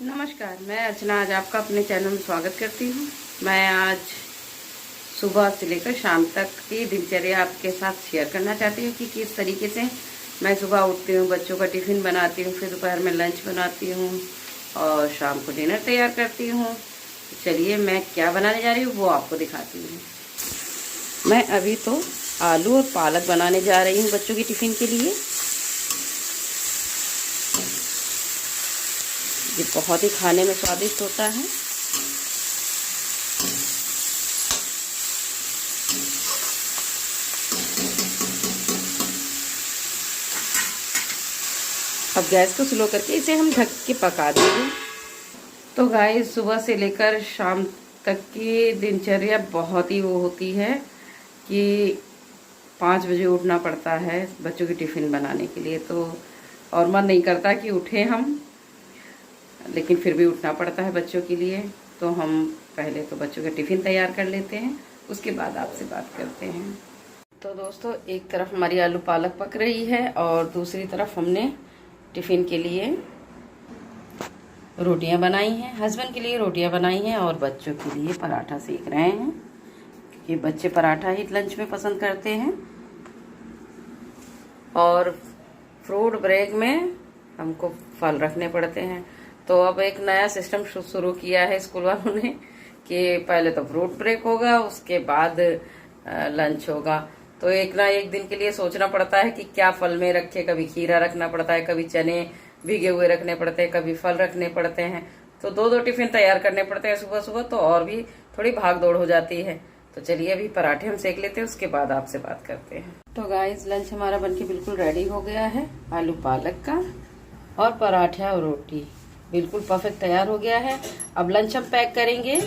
नमस्कार, मैं अर्चना आज आपका अपने चैनल में स्वागत करती हूँ। मैं आज सुबह से लेकर शाम तक की दिनचर्या आपके साथ शेयर करना चाहती हूँ कि किस तरीके से मैं सुबह उठती हूँ, बच्चों का टिफ़िन बनाती हूँ, फिर दोपहर में लंच बनाती हूँ और शाम को डिनर तैयार करती हूँ। चलिए मैं क्या बनाने जा रही हूँ वो आपको दिखाती हूँ। मैं अभी तो आलू और पालक बनाने जा रही हूँ बच्चों की टिफ़िन के लिए। ये बहुत ही खाने में स्वादिष्ट होता है। अब गैस को स्लो करके इसे हम ढक के पका देंगे। तो गाइस, सुबह से लेकर शाम तक की दिनचर्या बहुत ही वो होती है कि 5 बजे उठना पड़ता है बच्चों की टिफ़िन बनाने के लिए। तो और मन नहीं करता कि उठें हम, लेकिन फिर भी उठना पड़ता है बच्चों के लिए। तो हम पहले तो बच्चों का टिफ़िन तैयार कर लेते हैं, उसके बाद आपसे बात करते हैं। तो दोस्तों, एक तरफ हमारी आलू पालक पक रही है और दूसरी तरफ हमने टिफ़िन के लिए रोटियां बनाई हैं। हस्बैंड के लिए रोटियां बनाई हैं और बच्चों के लिए पराठा सेक रहे हैं, क्योंकि बच्चे पराठा ही लंच में पसंद करते हैं। और फ्रूट ब्रेक में हमको फल रखने पड़ते हैं। तो अब एक नया सिस्टम शुरू किया है स्कूल वालों ने कि पहले तो फ्रूट ब्रेक होगा, उसके बाद लंच होगा। तो एक ना एक दिन के लिए सोचना पड़ता है कि क्या फल में रखे। कभी खीरा रखना पड़ता है, कभी चने भीगे हुए रखने पड़ते हैं, कभी फल रखने पड़ते हैं। तो दो टिफिन तैयार करने पड़ते हैं सुबह सुबह, तो और भी थोड़ी भाग दौड़ हो जाती है। तो चलिए अभी पराठे हम सेक लेते हैं, उसके बाद आपसे बात करते हैं। तो गाइस, लंच हमारा बनके बिल्कुल रेडी हो गया है। आलू पालक का और पराठा और रोटी बिल्कुल परफेक्ट तैयार हो गया है। अब लंच हम पैक करेंगे।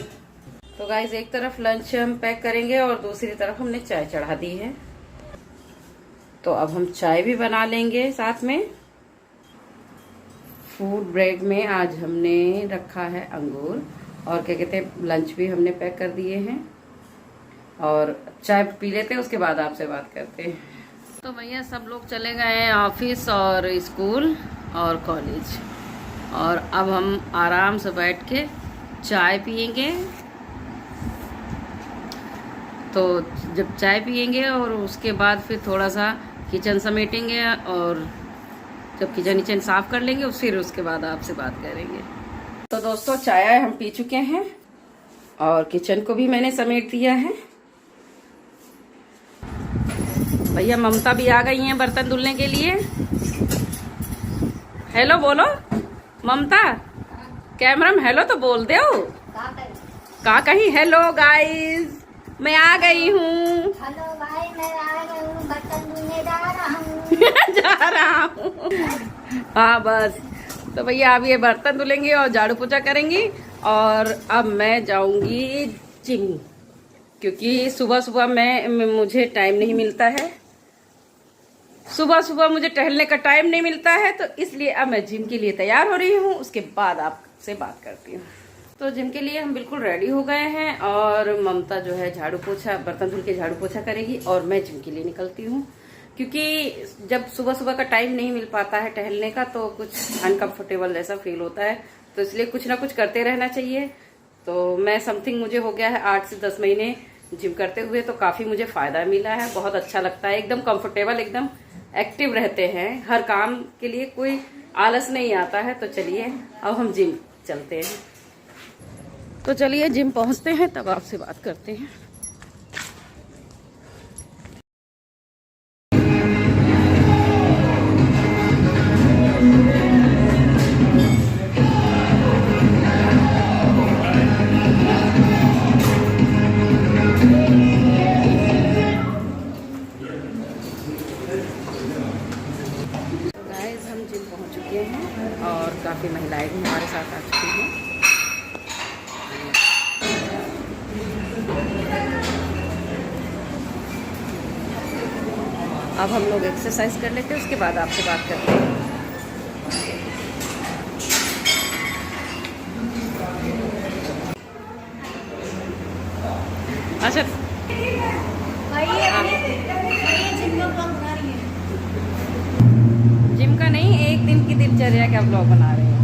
तो गाइस, एक तरफ लंच हम पैक करेंगे और दूसरी तरफ हमने चाय चढ़ा दी है। तो अब हम चाय भी बना लेंगे साथ में। फूड ब्रेक में आज हमने रखा है अंगूर और क्या कहते हैं, लंच भी हमने पैक कर दिए हैं। और चाय पी लेते हैं, उसके बाद आपसे बात करते हैं। तो भैया सब लोग चले गए हैं ऑफिस और स्कूल और कॉलेज, और अब हम आराम से बैठ के चाय पियेंगे। तो जब चाय पियेंगे और उसके बाद फिर थोड़ा सा किचन समेटेंगे और जब किचन साफ कर लेंगे फिर उसके बाद आपसे बात करेंगे। तो दोस्तों, चाय हम पी चुके हैं और किचन को भी मैंने समेट दिया है। भैया ममता भी आ गई हैं बर्तन धुलने के लिए। हेलो बोलो ममता, कैमरा में हेलो तो बोल दो। का कहीं हेलो गाइस, मैं आ गई हूँ। हेलो भाई, मैं आ गई हूँ, बर्तन धुलने जा रहा हूँ। जा रहा हूँ। हाँ बस, तो भैया अब ये बर्तन धुलेंगे और झाड़ू पोछा करेंगी। और अब मैं जाऊंगी जिम, क्योंकि सुबह सुबह मुझे टाइम नहीं मिलता है। सुबह सुबह मुझे टहलने का टाइम नहीं मिलता है, तो इसलिए अब मैं जिम के लिए तैयार हो रही हूँ। उसके बाद आपसे बात करती हूँ। तो जिम के लिए हम बिल्कुल रेडी हो गए हैं और ममता जो है झाड़ू पोछा, बर्तन धुल के झाड़ू पोछा करेगी और मैं जिम के लिए निकलती हूँ। क्योंकि जब सुबह सुबह का टाइम नहीं मिल पाता है टहलने का, तो कुछ अनकंफर्टेबल जैसा फील होता है। तो इसलिए कुछ ना कुछ करते रहना चाहिए। तो मैं समथिंग मुझे हो गया है 8 से 10 महीने जिम करते हुए, तो काफी मुझे फायदा मिला है। बहुत अच्छा लगता है, एकदम कंफर्टेबल, एकदम एक्टिव रहते हैं। हर काम के लिए कोई आलस नहीं आता है। तो चलिए अब हम जिम चलते हैं। तो चलिए जिम पहुंचते हैं, तब आपसे बात करते हैं। तो गाइस, हम जिम पहुंच चुके हैं और काफी महिलाएं भी हमारे साथ आ चुकी हैं। अब हम लोग एक्सरसाइज कर लेते हैं, उसके बाद आपसे बात करते हैं। अच्छा, जिम का नहीं, एक दिन की दिनचर्या का ब्लॉग बना रहे हैं।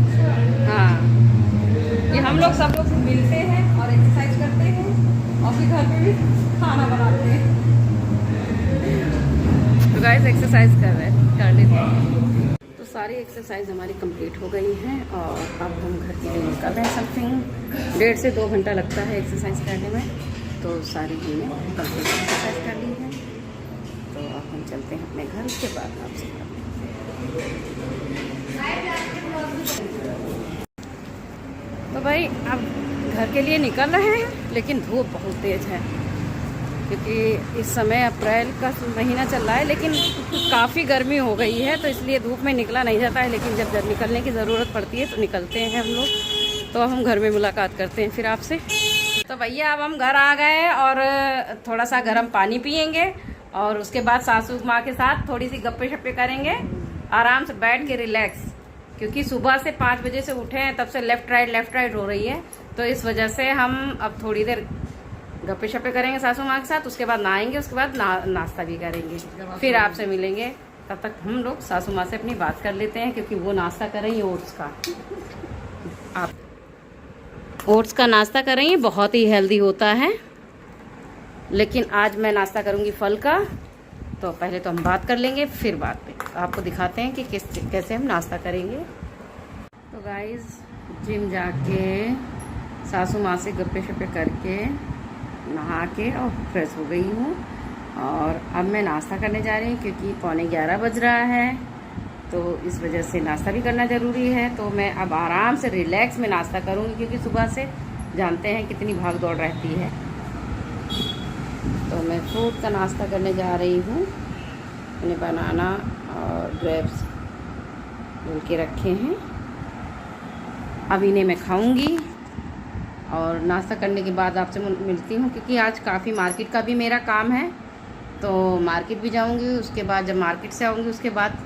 हाँ, लोग सब लोग मिलते हैं और एक्सरसाइज करते हैं और फिर घर पे भी खाना बनाते हैं। तो गाइस एक्सरसाइज कर लेते हैं। तो सारी एक्सरसाइज हमारी कंप्लीट हो गई हैं और अब हम घर के लिए निकल रहे हैं। समथिंग 1.5 से 2 घंटा लगता है एक्सरसाइज करने में। तो सारी चीज़ें कंप्लीट एक्सरसाइज कर ली है। तो अब हम चलते हैं अपने घर, उसके बाद आपसे तो भाई अब घर के लिए निकल रहे हैं, लेकिन धूप बहुत तेज़ है क्योंकि इस समय अप्रैल का महीना चल रहा है, लेकिन काफ़ी गर्मी हो गई है तो इसलिए धूप में निकला नहीं जाता है। लेकिन जब निकलने की ज़रूरत पड़ती है तो निकलते हैं हम लोग। तो अब हम घर में मुलाकात करते हैं फिर आपसे। तो भैया अब हम घर आ गए और थोड़ा सा गर्म पानी पियेंगे और उसके बाद सासू माँ के साथ थोड़ी सी गप्पे शप्पे करेंगे, आराम से बैठ के रिलैक्स। क्योंकि सुबह से 5 बजे से उठे हैं, तब से लेफ्ट राइट हो रही है, तो इस वजह से हम अब थोड़ी देर गप्पे शप्पे करेंगे सासू माँ के साथ। उसके बाद नहाएंगे, उसके बाद नाश्ता भी करेंगे, फिर आपसे मिलेंगे। तब तक हम लोग सासू माँ से अपनी बात कर लेते हैं क्योंकि वो नाश्ता करेंगे ओट्स का। आप ओट्स का नाश्ता करेंगे, बहुत ही हेल्दी होता है। लेकिन आज मैं नाश्ता करूँगी फल का। तो पहले तो हम बात कर लेंगे, फिर बाद में आपको दिखाते हैं कि कैसे हम नाश्ता करेंगे। तो गाइस जिम जाके सासू माँ से गप्पे शप्पे करके नहा के और फ्रेश हो गई हूँ और अब मैं नाश्ता करने जा रही हूँ क्योंकि 11:15 बज रहा है। तो इस वजह से नाश्ता भी करना ज़रूरी है। तो मैं अब आराम से रिलैक्स में नाश्ता करूँगी क्योंकि सुबह से जानते हैं कितनी भाग दौड़ रहती है। तो मैं फ्रूट का नाश्ता करने जा रही हूँ। मैंने बनाना और ग्रेप्स मिल के रखे हैं, अब इन्हें मैं खाऊंगी और नाश्ता करने के बाद आपसे मिलती हूँ क्योंकि आज काफ़ी मार्केट का भी मेरा काम है। तो मार्केट भी जाऊँगी, उसके बाद जब मार्केट से आऊँगी उसके बाद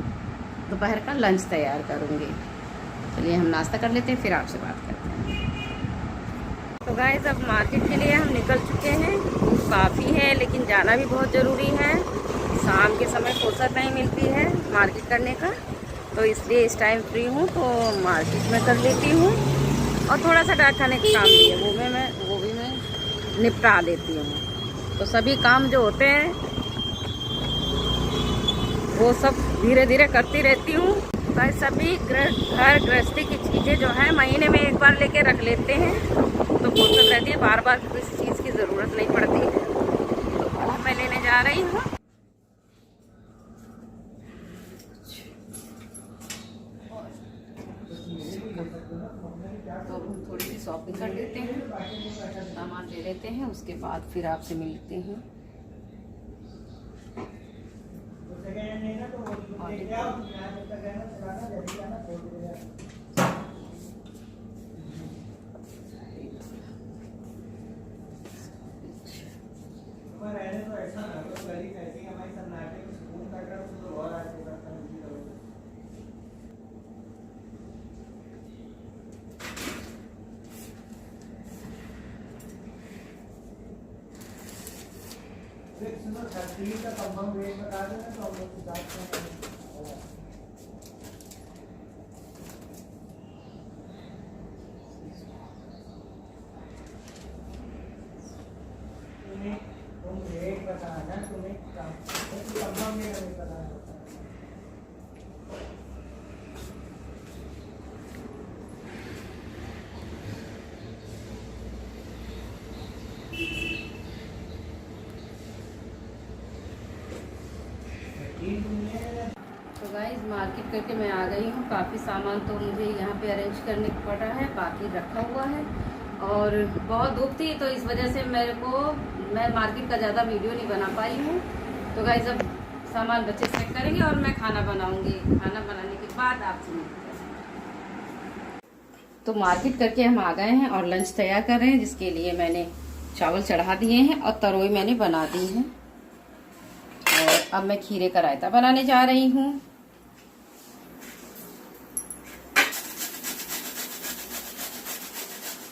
दोपहर का लंच तैयार करूँगी। चलिए हम नाश्ता कर लेते हैं, फिर आपसे बात करते हैं। तो गाइस अब मार्केट के लिए हम निकल चुके हैं। धूप काफ़ी है लेकिन जाना भी बहुत ज़रूरी है। शाम के समय फुर्सत नहीं मिलती है मार्केट करने का, तो इसलिए इस टाइम फ्री हूँ तो मार्केट में कर लेती हूँ। और थोड़ा सा डाक खाने का काम भी है, वो भी मैं निपटा देती हूँ। तो सभी काम जो होते हैं वो सब धीरे धीरे करती रहती हूँ। भाई सभी घर गृहस्थी की चीज़ें जो है महीने में एक बार लेके रख लेते हैं तो फुर्सत रहती है, बार बार किसी चीज़ की ज़रूरत नहीं पड़ती है। तो वो मैं लेने जा रही हूँ। तो हम थोड़ी सी शॉपिंग कर लेते हैं, सामान ले लेते हैं, उसके बाद फिर आपसे मिलते हैं। का संबंध रेट बता देना तो हम लोग तुम रेट बताना, तुम्हें संबंध में नहीं पता है। तो गाइस मार्केट करके मैं आ गई हूँ। काफ़ी सामान तो मुझे यहाँ पे अरेंज करने पड़ रहा है, बाकी रखा हुआ है। और बहुत धूप थी तो इस वजह से मैं मार्केट का ज़्यादा वीडियो नहीं बना पाई हूँ। तो गाइस अब सामान बच्चे चेक करेंगे और मैं खाना बनाऊँगी। खाना बनाने के बाद आपसे मिलते हैं। तो मार्केट करके हम आ गए हैं और लंच तैयार कर रहे हैं, जिसके लिए मैंने चावल चढ़ा दिए हैं और तरोई मैंने बना दी है। और अब मैं खीरे का रायता बनाने जा रही हूँ।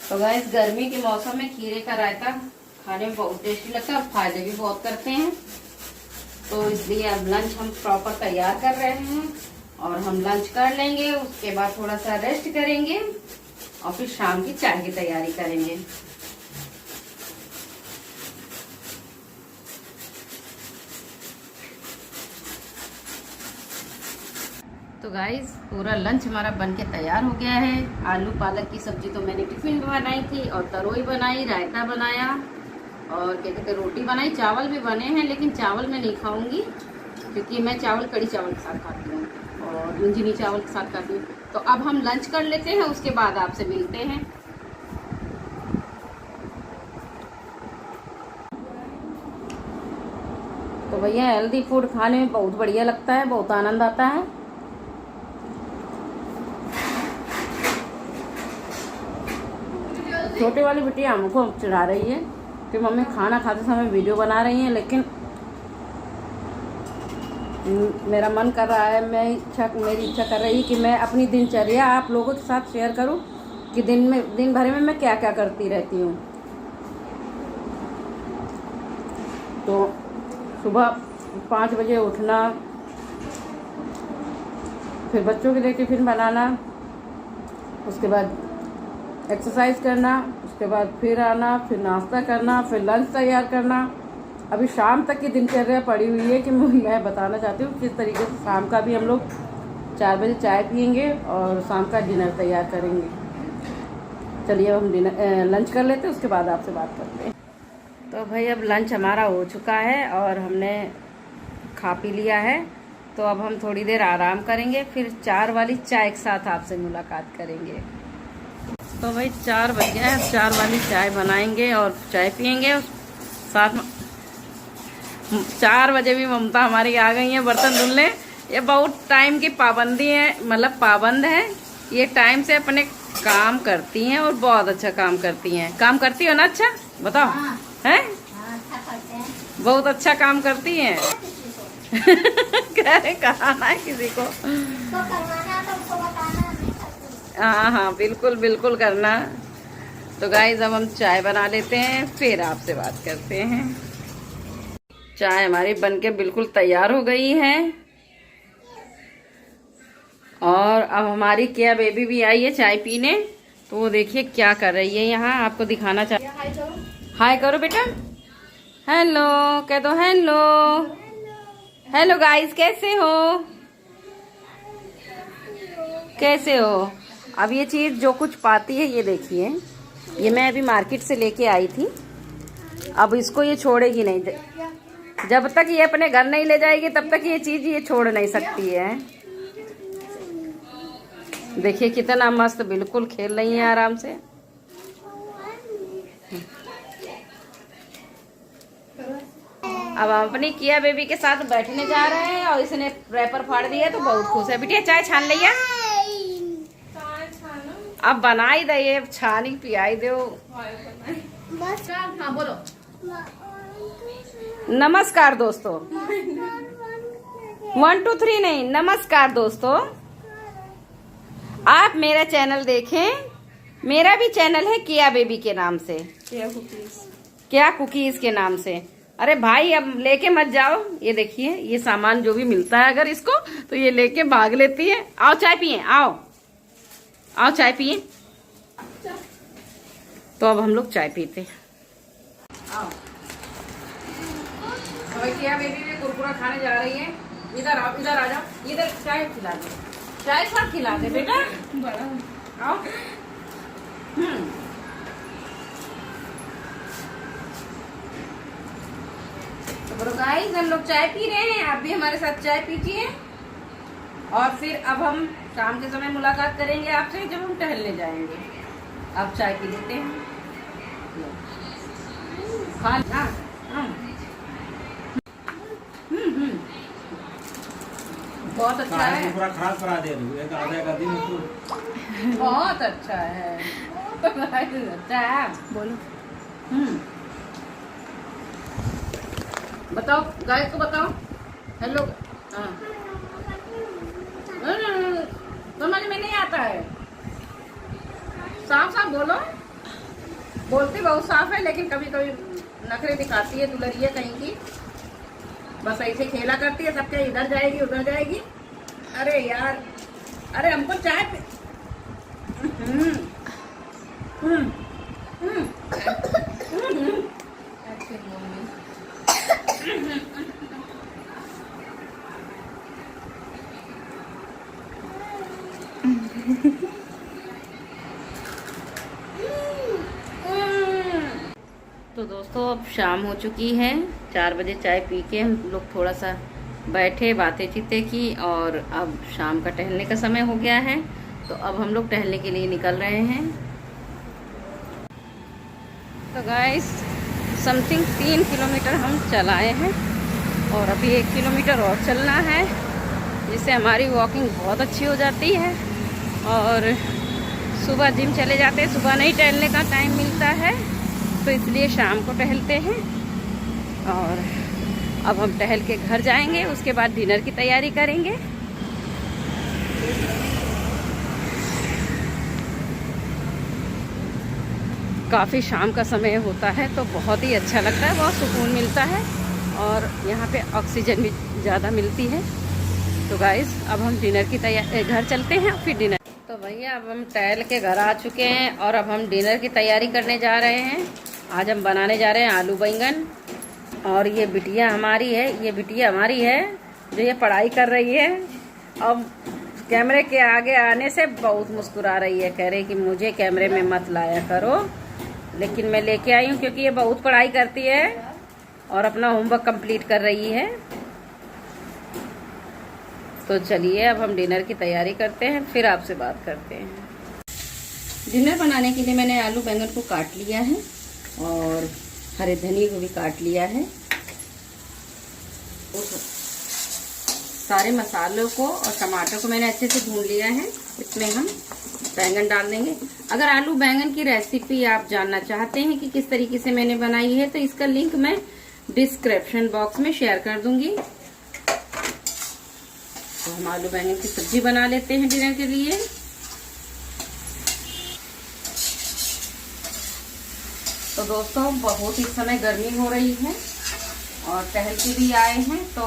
तो गाइस गर्मी के मौसम में खीरे का रायता खाने में बहुत टेस्टी लगता है और फायदे भी बहुत करते हैं। तो इसलिए अब लंच हम प्रॉपर तैयार कर रहे हैं और हम लंच कर लेंगे, उसके बाद थोड़ा सा रेस्ट करेंगे और फिर शाम की चाय की तैयारी करेंगे। तो गाइस पूरा लंच हमारा बनके तैयार हो गया है। आलू पालक की सब्जी तो मैंने टिफिन में बनाई थी, और तरोई बनाई, रायता बनाया, और क्या कहते रोटी बनाई, चावल भी बने हैं, लेकिन चावल मैं नहीं खाऊंगी क्योंकि मैं चावल कड़ी चावल के साथ खाती हूँ और मुंजिनी चावल के साथ खाती हूँ। तो अब हम लंच कर लेते हैं, उसके बाद आपसे मिलते हैं। तो भैया हेल्दी फूड खाने में बहुत बढ़िया लगता है, बहुत आनंद आता है। छोटी वाली बिटिया हमको चिढ़ा रही है कि मम्मी खाना खाते समय वीडियो बना रही हैं, लेकिन मेरा मन कर रहा है, मेरी इच्छा कर रही है कि मैं अपनी दिनचर्या आप लोगों के साथ शेयर करूं कि दिन भर में मैं क्या क्या करती रहती हूं। तो सुबह 5 बजे उठना, फिर बच्चों के लिए टिफिन बनाना, उसके बाद एक्सरसाइज करना, उसके बाद फिर आना, फिर नाश्ता करना, फिर लंच तैयार करना। अभी शाम तक की दिनचर्या पड़ी हुई है कि मैं बताना चाहती हूँ किस तरीके से शाम का भी हम लोग 4 बजे चाय पियेंगे और शाम का डिनर तैयार करेंगे। चलिए अब हम लंच कर लेते हैं, उसके बाद आपसे बात करते हैं। तो भाई अब लंच हमारा हो चुका है और हमने खा पी लिया है, तो अब हम थोड़ी देर आराम करेंगे, फिर 4 वाली चाय के साथ आपसे मुलाकात करेंगे। तो भाई 4 बज गया है, 4 वाली चाय बनाएंगे और चाय पियेंगे। साथ में 4 बजे भी ममता हमारी आ गई है बर्तन धुलने। ये बहुत टाइम की पाबंदी है, मतलब पाबंद है, ये टाइम से अपने काम करती हैं और बहुत अच्छा काम करती हैं। काम करती हो ना? अच्छा बताओ। हाँ। हैं? हाँ, अच्छा करते हैं। बहुत अच्छा काम करती हैं। कह रहे कहना है किसी को तो करवाना तो उसको बताना, नहीं करती। हाँ हाँ बिल्कुल बिल्कुल करना। तो गाइस अब हम चाय बना लेते हैं, फिर आपसे बात करते हैं। चाय हमारी बनके बिल्कुल तैयार हो गई है और अब हमारी किया बेबी भी आई है चाय पीने। तो वो देखिए क्या कर रही है यहाँ, आपको दिखाना चाह। हाय करो बेटा, हेलो कह दो, हेलो हेलो गाइस, कैसे हो? कैसे हो? अब ये चीज जो कुछ पाती है, ये देखिए, ये मैं अभी मार्केट से लेके आई थी। अब इसको ये छोड़ेगी नहीं, जब तक ये अपने घर नहीं ले जाएगी तब तक ये चीज ये छोड़ नहीं सकती है। देखिए कितना मस्त बिल्कुल खेल रही है आराम से। अब हम अपनी किया बेबी के साथ बैठने जा रहे हैं और इसने रैपर फाड़ दिया तो बहुत खुश है। बिटिया चाय छान लिया, अब बनाई दे, छानी पियाई दो। हाँ बोलो। नमस्कार दोस्तों, 1 2 3 नहीं, नमस्कार दोस्तों। आप मेरा चैनल देखें, मेरा भी चैनल है किया बेबी के नाम से, क्या कुकीज के नाम से। अरे भाई अब लेके मत जाओ, ये देखिए ये सामान जो भी मिलता है अगर इसको तो ये लेके भाग लेती है। आओ चाय पिए, आओ आओ चाय पिए। तो अब हम लोग चाय पीते हैं। आओ किया बेबी भी कुरकुरा खाने जा रही है। इधर आओ, इधर आ जाओ, इधर चाय खिला दे, चाय साथ खिला दे बेटा, आओ। तो गाइस हम लोग चाय पी रहे हैं, आप भी हमारे साथ चाय पीजिए और फिर अब हम शाम के समय मुलाकात करेंगे आपसे जब हम टहलने जाएंगे। अब चाय पी लेते हैं। बहुत अच्छा है, पूरा खराब करा दे रही है, आधा का दिन तो बहुत अच्छा है। अच्छा है, बोलो। बताओ गाइस को बताओ हेलो। हाँ समझ में नहीं आता है, साफ साफ बोलो। बोलती बहुत साफ है लेकिन कभी कभी नखरे दिखाती है, दुलरिया कहीं की। बस ऐसे खेला करती है, सबके इधर जाएगी उधर जाएगी। अरे यार, अरे हमको चाय तो दोस्तों अब शाम हो चुकी है, 4 बजे चाय पी के हम लोग थोड़ा सा बैठे, बातें चीतें की और अब शाम का टहलने का समय हो गया है। तो अब हम लोग टहलने के लिए निकल रहे हैं। तो गाइस समथिंग 3 किलोमीटर हम चलाए हैं और अभी 1 किलोमीटर और चलना है, जिससे हमारी वॉकिंग बहुत अच्छी हो जाती है। और सुबह जिम चले जाते हैं, सुबह नहीं टहलने का टाइम मिलता है, तो इसलिए शाम को टहलते हैं। और अब हम टहल के घर जाएंगे, उसके बाद डिनर की तैयारी करेंगे। काफ़ी शाम का समय होता है तो बहुत ही अच्छा लगता है, बहुत सुकून मिलता है और यहाँ पे ऑक्सीजन भी ज़्यादा मिलती है। तो गाइस अब हम डिनर की तैयारी, घर चलते हैं फिर डिनर। तो भैया अब हम टहल के घर आ चुके हैं और अब हम डिनर की तैयारी करने जा रहे हैं। आज हम बनाने जा रहे हैं आलू बैंगन। और ये बिटिया हमारी है, जो ये पढ़ाई कर रही है। अब कैमरे के आगे आने से बहुत मुस्कुरा रही है, कह रही कि मुझे कैमरे में मत लाया करो, लेकिन मैं लेके आई हूँ क्योंकि ये बहुत पढ़ाई करती है और अपना होमवर्क कंप्लीट कर रही है। तो चलिए अब हम डिनर की तैयारी करते हैं, फिर आपसे बात करते हैं। डिनर बनाने के लिए मैंने आलू बैंगन को काट लिया है और हरे धनिया को भी काट लिया है। सारे मसालों को और टमाटर को मैंने अच्छे से भून लिया है। इसमें हम बैंगन डाल देंगे। अगर आलू बैंगन की रेसिपी आप जानना चाहते हैं कि किस तरीके से मैंने बनाई है, तो इसका लिंक मैं डिस्क्रिप्शन बॉक्स में शेयर कर दूंगी। तो हम आलू बैंगन की सब्जी बना लेते हैं डिनर के लिए। तो दोस्तों बहुत इस समय गर्मी हो रही है और टहल के भी आए हैं तो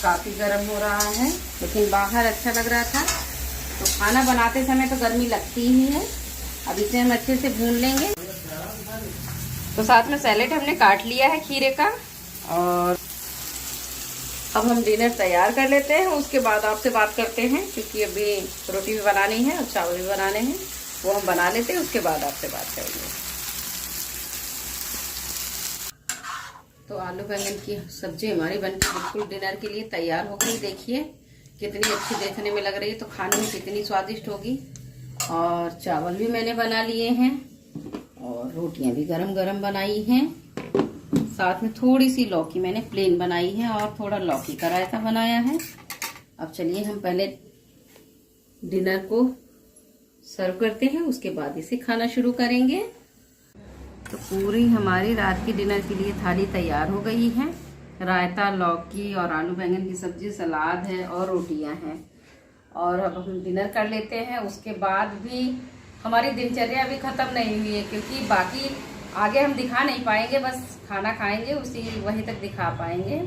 काफ़ी गर्म हो रहा है, लेकिन बाहर अच्छा लग रहा था। तो खाना बनाते समय तो गर्मी लगती ही है। अब इसे हम अच्छे से भून लेंगे। तो साथ में सैलेड हमने काट लिया है खीरे का। और अब हम डिनर तैयार कर लेते हैं, उसके बाद आपसे बात करते हैं, क्योंकि अभी रोटी भी बनानी है और चावल भी बनाने हैं। वो हम बना लेते हैं, उसके बाद आपसे बात करेंगे। तो आलू बैंगन की सब्जी हमारी बनकर बिल्कुल डिनर के लिए तैयार हो गई। देखिए कितनी अच्छी देखने में लग रही है, तो खाने में कितनी स्वादिष्ट होगी। और चावल भी मैंने बना लिए हैं और रोटियां भी गरम गरम बनाई हैं। साथ में थोड़ी सी लौकी मैंने प्लेन बनाई है और थोड़ा लौकी का रायता बनाया है। अब चलिए हम पहले डिनर को सर्व करते हैं, उसके बाद इसे खाना शुरू करेंगे। तो पूरी हमारी रात की डिनर के लिए थाली तैयार हो गई है। रायता, लौकी और आलू बैंगन की सब्जी, सलाद है और रोटियां हैं। और अब हम डिनर कर लेते हैं। उसके बाद भी हमारी दिनचर्या अभी ख़त्म नहीं हुई है, क्योंकि बाकी आगे हम दिखा नहीं पाएंगे, बस खाना खाएंगे, वहीं तक दिखा पाएंगे।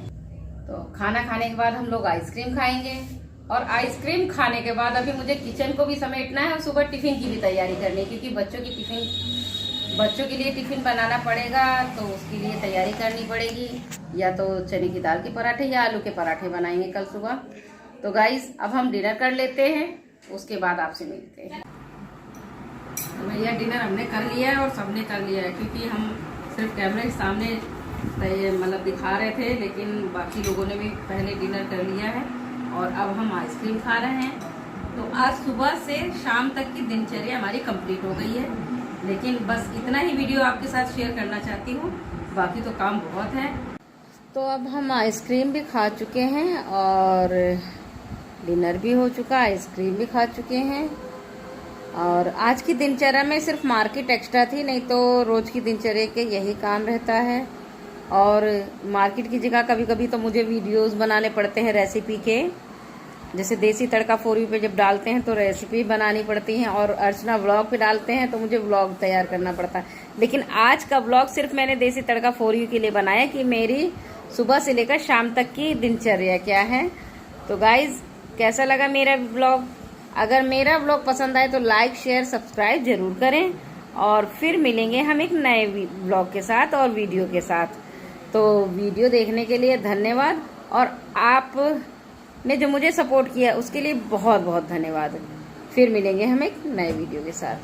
तो खाना खाने के बाद हम लोग आइसक्रीम खाएंगे और आइसक्रीम खाने के बाद अभी मुझे किचन को भी समेटना है और सुबह टिफिन की भी तैयारी करनी है, क्योंकि बच्चों के लिए टिफिन बनाना पड़ेगा। तो उसके लिए तैयारी करनी पड़ेगी, या तो चने की दाल के पराठे या आलू के पराठे बनाएंगे कल सुबह। तो गाइस अब हम डिनर कर लेते हैं, उसके बाद आपसे मिलते हैं। तो भैया डिनर हमने कर लिया है और सबने कर लिया है, क्योंकि हम सिर्फ कैमरे के सामने मतलब दिखा रहे थे, लेकिन बाकी लोगों ने भी पहले डिनर कर लिया है। और अब हम आइसक्रीम खा रहे हैं। तो आज सुबह से शाम तक की दिनचर्या हमारी कंप्लीट हो गई है, लेकिन बस इतना ही वीडियो आपके साथ शेयर करना चाहती हूँ, बाकी तो काम बहुत है। तो अब हम आइसक्रीम भी खा चुके हैं और डिनर भी हो चुका, आइसक्रीम भी खा चुके हैं। और आज की दिनचर्या में सिर्फ मार्केट एक्स्ट्रा थी, नहीं तो रोज की दिनचर्या के यही काम रहता है। और मार्केट की जगह कभी कभी तो मुझे वीडियोस बनाने पड़ते हैं रेसिपी के, जैसे देसी तड़का फॉर यू पे जब डालते हैं तो रेसिपी बनानी पड़ती है, और अर्चना व्लॉग पे डालते हैं तो मुझे व्लॉग तैयार करना पड़ता है। लेकिन आज का व्लॉग सिर्फ मैंने देसी तड़का फॉर यू के लिए बनाया कि मेरी सुबह से लेकर शाम तक की दिनचर्या क्या है। तो गाइज कैसा लगा मेरा व्लॉग? अगर मेरा व्लॉग पसंद आए तो लाइक शेयर सब्सक्राइब जरूर करें और फिर मिलेंगे हम एक नए ब्लॉग के साथ और वीडियो के साथ। तो वीडियो देखने के लिए धन्यवाद, और आप ने जो मुझे सपोर्ट किया उसके लिए बहुत बहुत धन्यवाद। फिर मिलेंगे हम एक नए वीडियो के साथ।